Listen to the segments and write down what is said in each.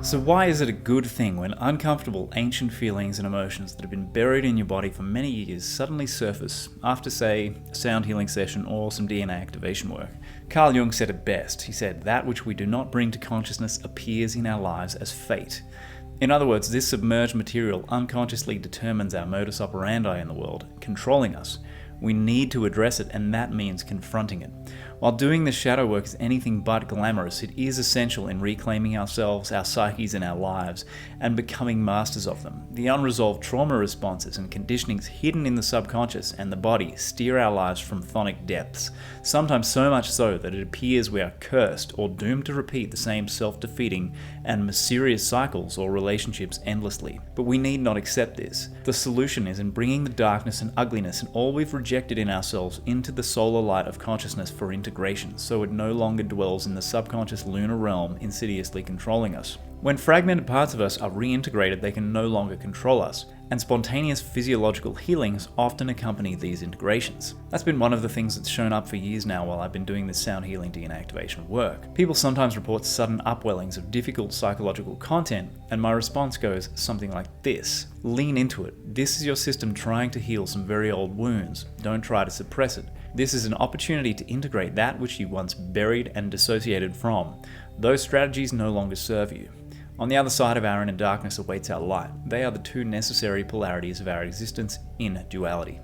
So why is it a good thing when uncomfortable ancient feelings and emotions that have been buried in your body for many years suddenly surface after, say, a sound healing session or some DNA activation work? Carl Jung said it best. He said, "That which we do not bring to consciousness appears in our lives as fate." In other words, this submerged material unconsciously determines our modus operandi in the world, controlling us. We need to address it, and that means confronting it. While doing this shadow work is anything but glamorous, it is essential in reclaiming ourselves, our psyches, and our lives, and becoming masters of them. The unresolved trauma responses and conditionings hidden in the subconscious and the body steer our lives from chthonic depths, sometimes so much so that it appears we are cursed or doomed to repeat the same self-defeating and mysterious cycles or relationships endlessly. But we need not accept this. The solution is in bringing the darkness and ugliness and all we've rejected in ourselves into the solar light of consciousness for integration, so it no longer dwells in the subconscious lunar realm, insidiously controlling us. When fragmented parts of us are reintegrated, they can no longer control us, and spontaneous physiological healings often accompany these integrations. That's been one of the things that's shown up for years now while I've been doing this sound healing DNA activation work. People sometimes report sudden upwellings of difficult psychological content, and my response goes something like this: lean into it. This is your system trying to heal some very old wounds. Don't try to suppress it. This is an opportunity to integrate that which you once buried and dissociated from. Those strategies no longer serve you. On the other side of our inner darkness awaits our light. They are the two necessary polarities of our existence in duality.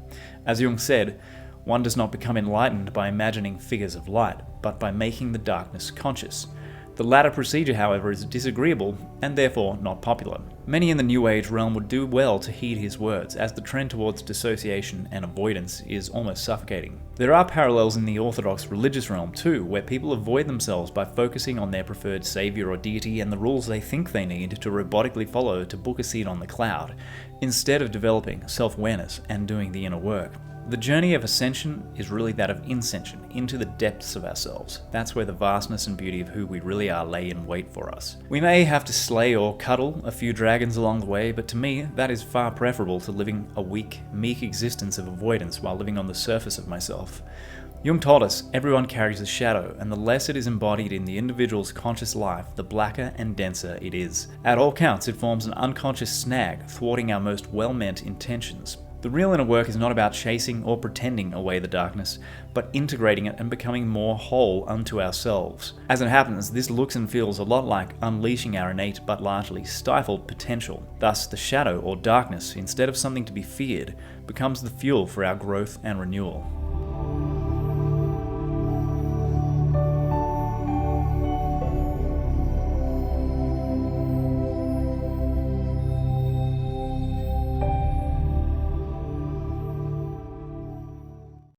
As Jung said, one does not become enlightened by imagining figures of light, but by making the darkness conscious. The latter procedure, however, is disagreeable and therefore not popular. Many in the New Age realm would do well to heed his words, as the trend towards dissociation and avoidance is almost suffocating. There are parallels in the Orthodox religious realm too, where people avoid themselves by focusing on their preferred savior or deity and the rules they think they need to robotically follow to book a seat on the cloud, instead of developing self-awareness and doing the inner work. The journey of ascension is really that of inscension, into the depths of ourselves. That's where the vastness and beauty of who we really are lay in wait for us. We may have to slay or cuddle a few dragons along the way, but to me, that is far preferable to living a weak, meek existence of avoidance while living on the surface of myself. Jung taught us everyone carries a shadow, and the less it is embodied in the individual's conscious life, the blacker and denser it is. At all counts, it forms an unconscious snag, thwarting our most well-meant intentions. The real inner work is not about chasing or pretending away the darkness, but integrating it and becoming more whole unto ourselves. As it happens, this looks and feels a lot like unleashing our innate but largely stifled potential. Thus, the shadow or darkness, instead of something to be feared, becomes the fuel for our growth and renewal.